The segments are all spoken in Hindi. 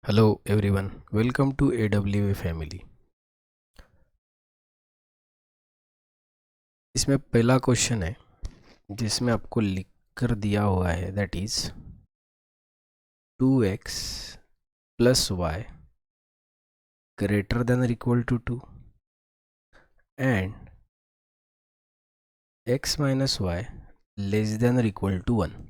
Hello everyone, welcome to AWA Family। इसमें पहला क्वेश्चन है जिसमें आपको लिख कर दिया हुआ है that is 2x plus Y greater than और equal to 2 and x minus Y less than और इक्वल टू 1।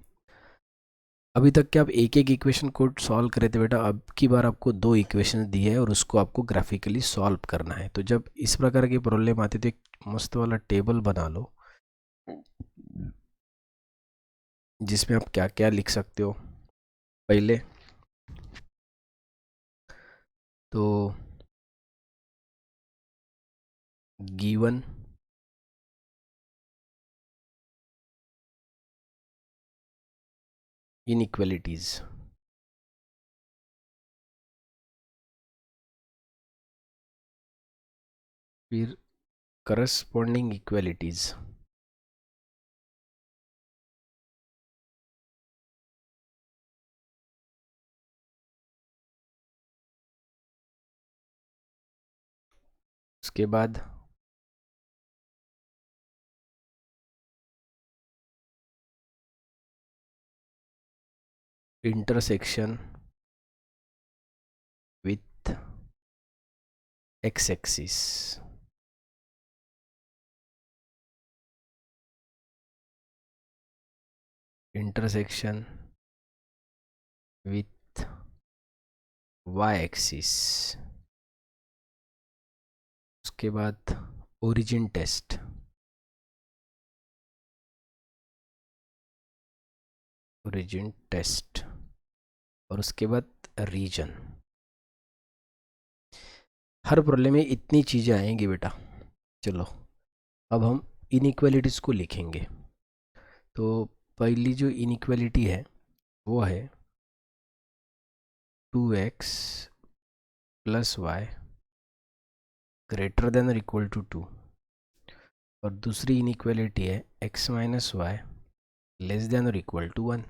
अभी तक के आप एक एक इक्वेशन को सॉल्व करे थे बेटा, अब की बार आपको दो इक्वेशन दिए है और उसको आपको ग्राफिकली सॉल्व करना है। तो जब इस प्रकार की प्रॉब्लम आती है तो एक मस्त वाला टेबल बना लो जिसमें आप क्या क्या लिख सकते हो। पहले तो गिवन इनइक्वालिटीज, फिर करस्पॉन्डिंग इक्वालिटीज, उसके बाद intersection with x axis, intersection with Y axis, उसके बाद ओरिजिन टेस्ट, ओरिजिन टेस्ट, और उसके बाद रीजन। हर प्रॉब्लम में इतनी चीज़ें आएंगी बेटा। चलो अब हम इनइक्वालिटीज़ को लिखेंगे। तो पहली जो इनइक्वालिटी है वो है 2x plus Y greater than और इक्वल टू 2, और दूसरी इनइक्वालिटी है x minus Y less than और इक्वल टू 1।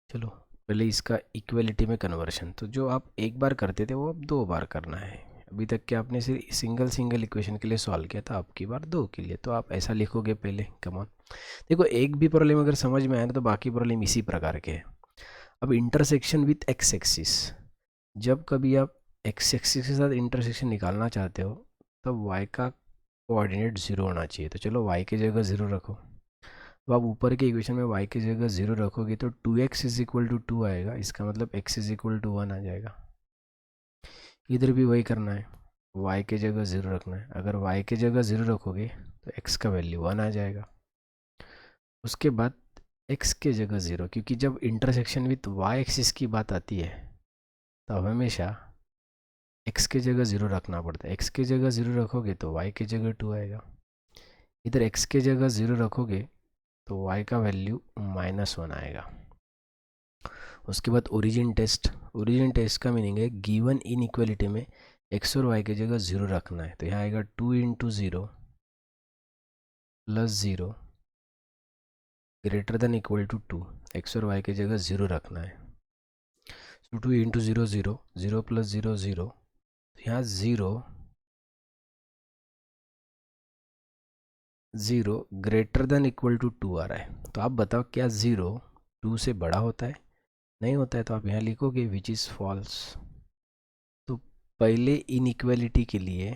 चलो पहले इसका इक्वलिटी में कन्वर्शन, तो जो आप एक बार करते थे वो अब दो बार करना है। अभी तक के आपने सिर्फ सिंगल इक्वेशन के लिए सॉल्व किया था, आपकी बार दो के लिए। तो आप ऐसा लिखोगे पहले, कमॉन। देखो एक भी प्रॉब्लम अगर समझ में आए ना तो बाकी प्रॉब्लम इसी प्रकार के हैं। अब इंटरसेक्शन विथ एक्स एक्सिस, जब कभी आप एक्स एक्सिस के साथ इंटरसेक्शन निकालना चाहते हो तब वाई का कोऑर्डिनेट ज़ीरो होना चाहिए। तो चलो वाई की जगह ज़ीरो रखो। तो आप ऊपर के इक्वेशन में y की जगह 0 रखोगे तो 2x इज इक्वल टू 2 आएगा, इसका मतलब x इज इक्वल टू 1 आ जाएगा। इधर भी वही करना है, y की जगह 0 रखना है। अगर y की जगह 0 रखोगे तो x का वैल्यू 1 आ जाएगा। उसके बाद x के जगह 0, क्योंकि जब इंटरसेक्शन विथ y एक्सिस की बात आती है तब हमेशा x के जगह 0 रखना पड़ता है। x के जगह 0 रखोगे तो y की जगह 2 आएगा। इधर x के जगह 0 रखोगे तो y का वैल्यू -1 आएगा। उसके बाद ओरिजिन टेस्ट, ओरिजिन टेस्ट का मीनिंग है गिवन इनइक्वालिटी में x और y की जगह 0 रखना है। तो यहाँ आएगा 2 into 0 plus 0 greater than equal to 2, x और y की जगह 0 रखना है। तो 2 इंटू 0 0, 0 प्लस 0 0, तो यहाँ 0 0 ग्रेटर देन इक्वल टू 2 आ रहा है। तो आप बताओ क्या 0 2 से बड़ा होता है? नहीं होता है। तो आप यहाँ लिखोगे विच इज़ फॉल्स। तो पहले इनइक्वालिटी के लिए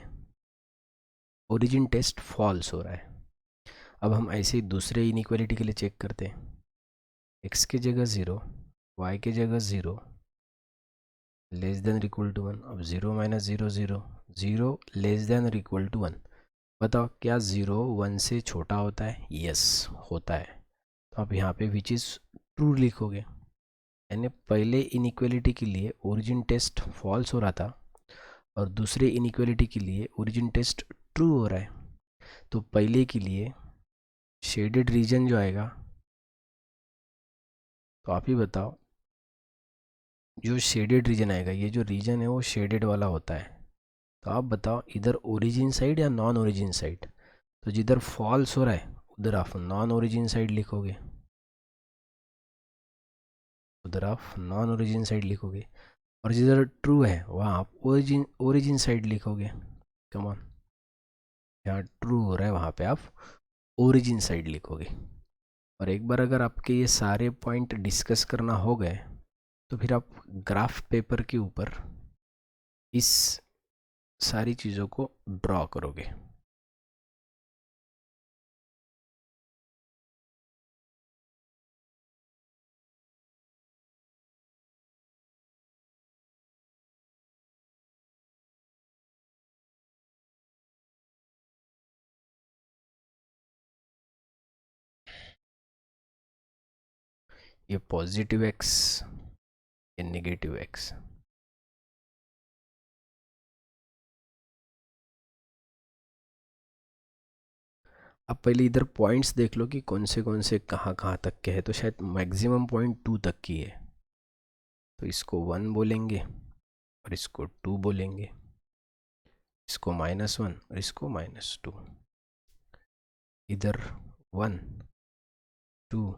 ओरिजिन टेस्ट फॉल्स हो रहा है। अब हम ऐसे ही दूसरे इनइक्वालिटी के लिए चेक करते हैं। x की जगह 0, y की जगह 0, लेस देन इक्वल टू 1। अब 0 minus 0 0, 0 less than equal to 1। बताओ क्या 0 1 से छोटा होता है? यस होता है। तो आप यहाँ पे विच इज़ ट्रू लिखोगे। यानी पहले इनइक्वालिटी के लिए ओरिजिन टेस्ट फॉल्स हो रहा था और दूसरे इनइक्वालिटी के लिए ओरिजिन टेस्ट ट्रू हो रहा है। तो पहले के लिए शेडेड रीजन जो आएगा, तो आप ही बताओ, जो शेडेड रीजन आएगा, ये जो रीजन है वो शेडेड वाला होता है। तो आप बताओ इधर ओरिजिन साइड या नॉन ओरिजिन साइड? तो जिधर फॉल्स हो रहा है उधर आप नॉन ओरिजिन साइड लिखोगे, उधर आप नॉन ओरिजिन साइड लिखोगे। और जिधर ट्रू है वहाँ आप ओरिजिन ओरिजिन साइड लिखोगे। कम ऑन, जहाँ ट्रू हो रहा है वहाँ पे आप ओरिजिन साइड लिखोगे। और एक बार अगर आपके ये सारे पॉइंट डिस्कस करना हो गए तो फिर आप ग्राफ पेपर के ऊपर इस सारी चीज़ों को ड्रॉ करोगे। ये पॉजिटिव एक्स, ये नेगेटिव एक्स। अब पहले इधर पॉइंट्स देख लो कि कौन से कहाँ कहाँ तक के हैं। तो शायद मैक्सिमम पॉइंट 2 तक की है, तो इसको 1 बोलेंगे और इसको 2 बोलेंगे, इसको -1 और इसको -2। इधर 1 2,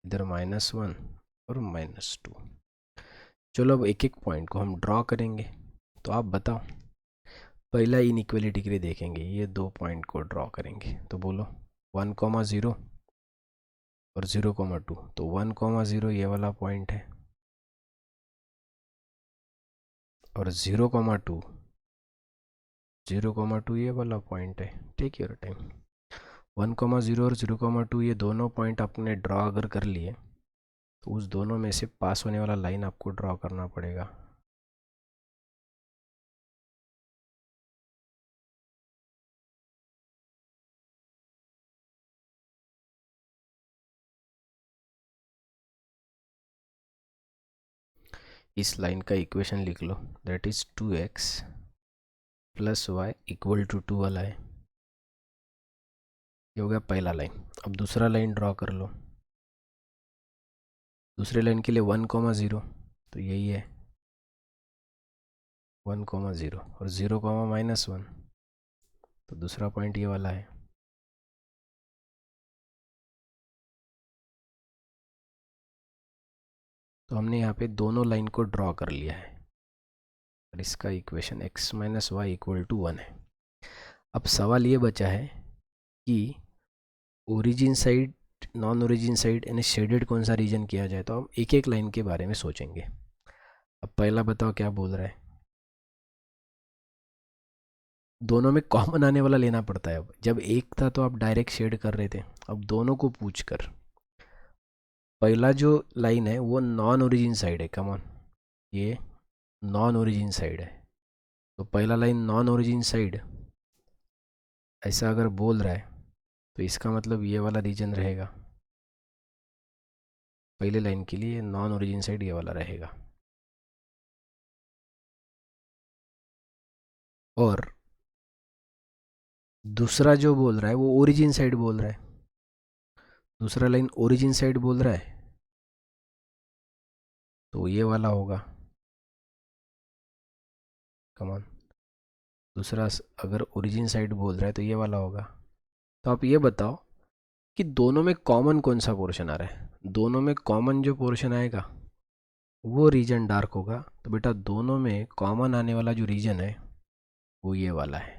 इधर -1 और -2। चलो अब एक एक पॉइंट को हम ड्रॉ करेंगे। तो आप बताओ, पहला इनइक्वलिटी के लिए देखेंगे, ये दो पॉइंट को ड्रॉ करेंगे। तो बोलो 1,0 और 0,2। तो 1,0 ये वाला पॉइंट है और 0,2 ये वाला पॉइंट है। Take your time. 1,0 और 0,2 ये दोनों पॉइंट आपने ड्रॉ अगर कर लिए तो उस दोनों में से पास होने वाला लाइन आपको ड्रॉ करना पड़ेगा। इस लाइन का इक्वेशन लिख लो, that is 2x plus y equal to 2 वाला है। ये हो गया पहला लाइन। अब दूसरा लाइन ड्रॉ कर लो। दूसरे लाइन के लिए 1,0 तो यही है 1,0 और 0,-1 तो दूसरा पॉइंट ये वाला है। तो हमने यहाँ पे दोनों लाइन को ड्रॉ कर लिया है और इसका equation x - y equal to 1 है। अब सवाल ये बचा है कि origin side, non origin side यानी शेडेड कौन सा रीजन किया जाए। तो हम एक एक लाइन के बारे में सोचेंगे। अब पहला बताओ क्या बोल रहा है। दोनों में कॉमन आने वाला लेना पड़ता है। अब जब एक था तो आप डायरेक्ट शेड कर रहे थे, अब दोनों को पूछ कर। पहला जो लाइन है वो नॉन ओरिजिन साइड है। कम ऑन, ये नॉन ओरिजिन साइड है। तो पहला लाइन नॉन ओरिजिन साइड ऐसा अगर बोल रहा है तो इसका मतलब ये वाला रीजन रहेगा। पहले लाइन के लिए नॉन ओरिजिन साइड ये वाला रहेगा। और दूसरा जो बोल रहा है वो ओरिजिन साइड बोल रहा है। दूसरा लाइन ओरिजिन साइड बोल रहा है तो ये वाला होगा। कमान, दूसरा अगर ओरिजिन साइड बोल रहा है तो ये वाला होगा। तो आप ये बताओ कि दोनों में कॉमन कौन सा पोर्शन आ रहा है। दोनों में कॉमन जो पोर्शन आएगा वो रीजन डार्क होगा। तो बेटा दोनों में कॉमन आने वाला जो रीजन है वो ये वाला है।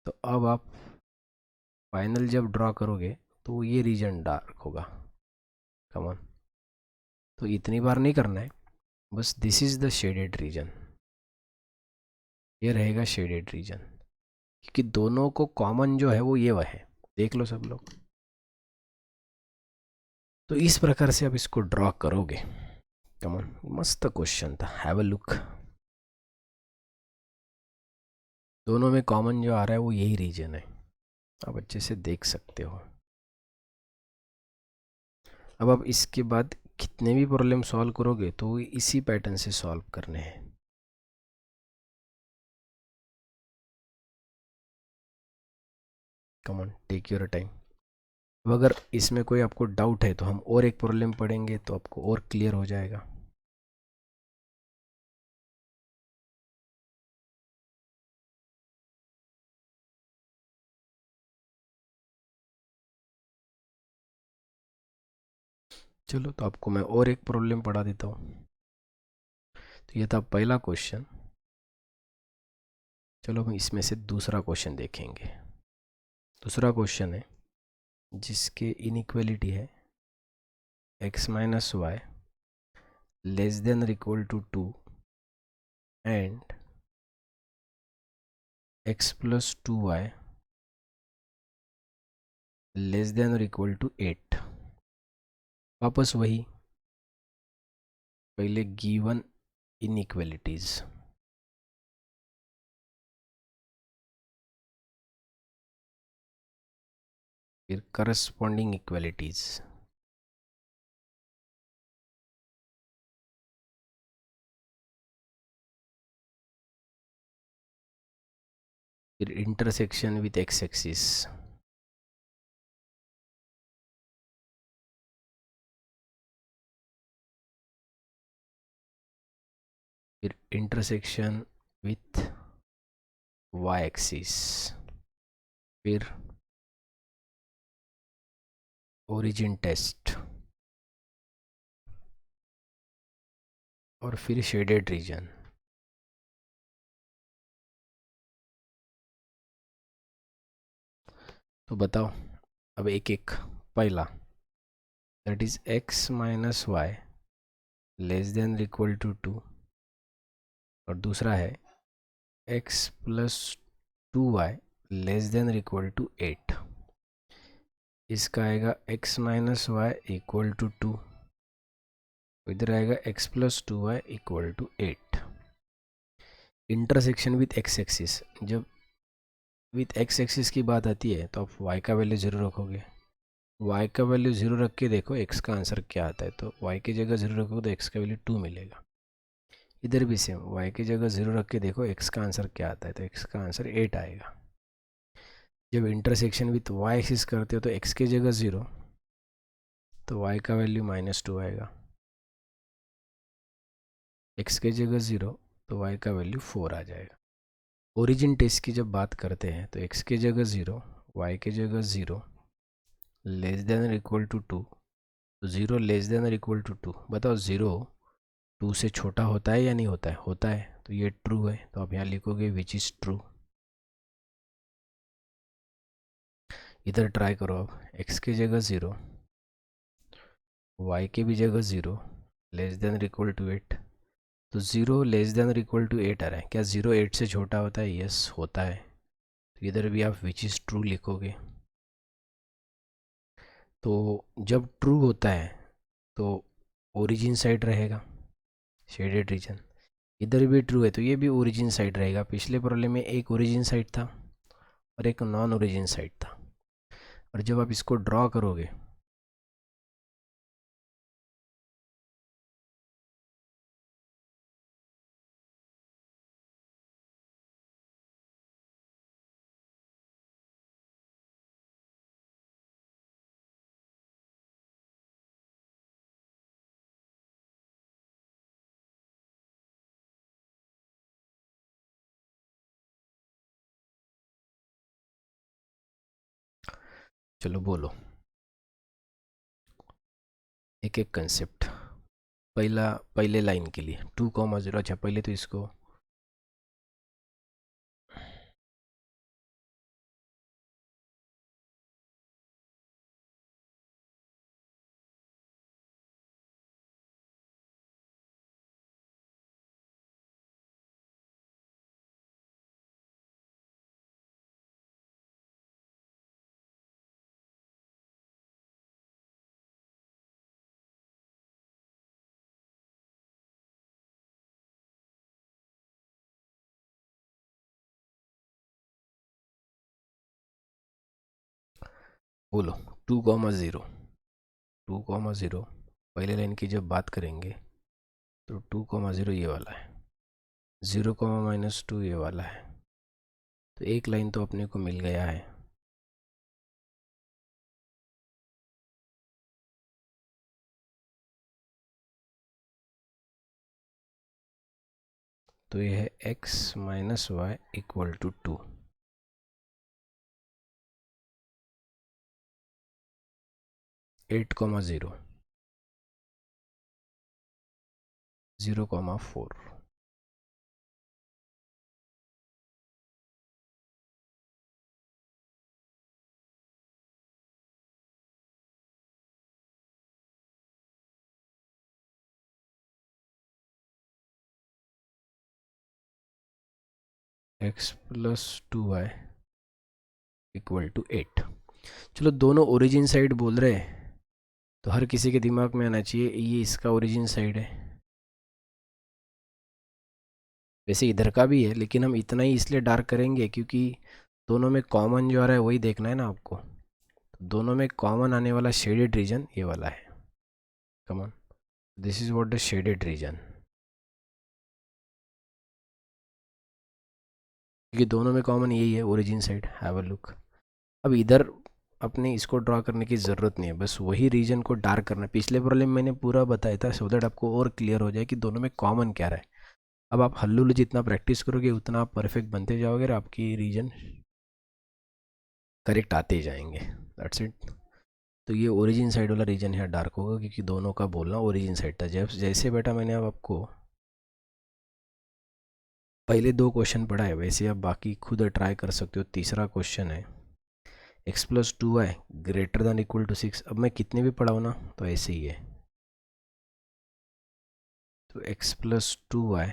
तो अब आप फाइनल जब ड्रॉ करोगे तो ये रीजन डार्क होगा। कमान, तो इतनी बार नहीं करना है, बस this is the shaded region, ये रहेगा शेडेड रीजन। क्योंकि दोनों को कॉमन जो है वो ये वह है। देख लो सब लोग। तो इस प्रकार से आप इसको ड्रॉ करोगे। कमान, मस्त क्वेश्चन था, हैव अ लुक। दोनों में कॉमन जो आ रहा है वो यही रीजन है, आप अच्छे से देख सकते हो। अब आप इसके बाद कितने भी प्रॉब्लम सॉल्व करोगे तो इसी पैटर्न से सॉल्व करने हैं। Come on, take your time. अब अगर इसमें कोई आपको डाउट है तो हम और एक प्रॉब्लम पढ़ेंगे तो आपको और क्लियर हो जाएगा। चलो तो आपको मैं और एक प्रॉब्लम पढ़ा देता हूँ। तो ये था पहला क्वेश्चन। चलो हम इसमें से दूसरा क्वेश्चन देखेंगे। दूसरा क्वेश्चन है जिसके इनइक्वालिटी है x minus Y less than और equal to 2 and x plus 2y less than और इक्वल टू 8। वापस वही पहले गिवन इनइक्वालिटीज, फिर करस्पॉन्डिंग इक्वालिटीज, फिर इंटरसेक्शन विथ एक्स एक्सिस, फिर इंटरसेक्शन विथ वाई एक्सिस, फिर ओरिजिन टेस्ट और फिर शेडेड रीजन। तो बताओ अब एक एक। पहला that is x minus Y less than equal to 2 और दूसरा है x plus 2y less than equal to 8। इसका आएगा x minus Y equal to 2, इधर आएगा x plus 2y equal to 8। Intersection with x axis, जब विथ एक्स एक्सिस की बात आती है तो आप y का वैल्यू 0 रखोगे। y का वैल्यू 0 रख के देखो x का आंसर क्या आता है। तो y की जगह 0 रखोगे तो x का वैल्यू 2 मिलेगा। इधर भी सेम, y की जगह 0 रख के देखो x का आंसर क्या आता है। तो x का आंसर 8 आएगा। जब इंटरसेक्शन विथ y एक्सिस करते हो तो x की जगह 0 तो y का वैल्यू -2 आएगा। x की जगह 0 तो y का वैल्यू 4 आ जाएगा। ओरिजिन टेस्ट की जब बात करते हैं तो x की जगह 0, y की जगह 0, लेस देन इक्वल टू 2, तो 0 लेस देन इक्वल टू 2। बताओ 0 2 से छोटा होता है या नहीं होता है? होता है। तो ये ट्रू है, तो आप यहाँ लिखोगे विच इज़ ट्रू। इधर ट्राई करो अब, x की जगह 0, y की भी जगह 0, लेस देन इक्वल टू 8। तो 0 लेस देन इक्वल टू 8 आ रहा है। क्या 0 8 से छोटा होता है? यस होता है। तो इधर भी आप विच इज़ ट्रू लिखोगे। तो जब ट्रू होता है तो ओरिजिन साइड रहेगा, शेडेड रीजन। इधर भी ट्रू है तो ये भी ओरिजिन साइड रहेगा। पिछले प्रॉब्लम में एक ओरिजिन साइड था और एक नॉन ओरिजिन साइड था। और जब आप इसको ड्रॉ करोगे चलो बोलो एक एक कंसेप्ट। पहले लाइन के लिए 2,0। अच्छा पहले तो इसको बोलो 2,0। 2,0 पहले लाइन की जब बात करेंगे तो 2,0 ये वाला है, 0, -2 ये वाला है। तो एक लाइन तो अपने को मिल गया है। तो ये है x minus Y equal to 2। 8,0, 0,4। x plus 2y equal to 8। चलो दोनों ओरिजिन साइड बोल रहे हैं तो हर किसी के दिमाग में आना चाहिए ये इसका ओरिजिन साइड है। वैसे इधर का भी है लेकिन हम इतना ही इसलिए डार्क करेंगे क्योंकि दोनों में कॉमन जो आ रहा है वही देखना है ना आपको। तो दोनों में कॉमन आने वाला शेडेड रीजन ये वाला है। Come on, this is what the shaded region, क्योंकि दोनों में कॉमन यही है origin side. Have a look. अब इधर अपने इसको ड्रॉ करने की ज़रूरत नहीं है, बस वही रीजन को डार्क करना है। पिछले प्रॉब्लम मैंने पूरा बताया था सो दैट आपको और क्लियर हो जाए कि दोनों में कॉमन क्या रहा है। अब आप हल्लुल जितना प्रैक्टिस करोगे उतना आप परफेक्ट बनते जाओगे और आपकी रीजन करेक्ट आते जाएंगे। That's it. तो ये ओरिजिन साइड वाला रीजन यहाँ डार्क होगा क्योंकि दोनों का बोलना ओरिजिन साइड था। जब जैसे बेटा मैंने अब आपको पहले 2 क्वेश्चन पढ़ा है वैसे आप बाकी खुद ट्राई कर सकते हो। तीसरा क्वेश्चन है x plus 2y greater than equal to 6। अब मैं कितने भी पढ़ाऊँ ना तो ऐसे ही है। तो x प्लस 2y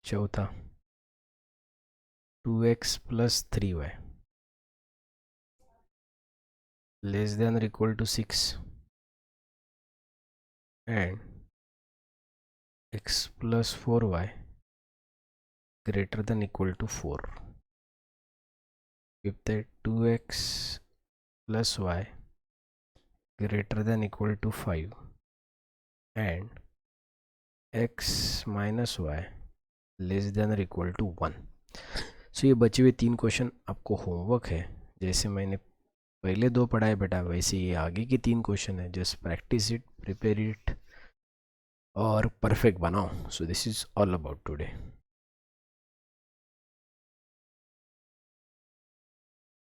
चौथा 2x plus 3y less than और equal to 6 and x plus 4y greater than equal to 4। Fifth है 2x plus y greater than equal to 5 and x minus y less than और इक्वल टू 1। सो ये बचे हुए 3 क्वेश्चन आपको होमवर्क है। जैसे मैंने पहले 2 पढ़ाए बेटा वैसे ये आगे के 3 क्वेश्चन है। Just practice it, prepare it और परफेक्ट बनाओ। So this is all about today.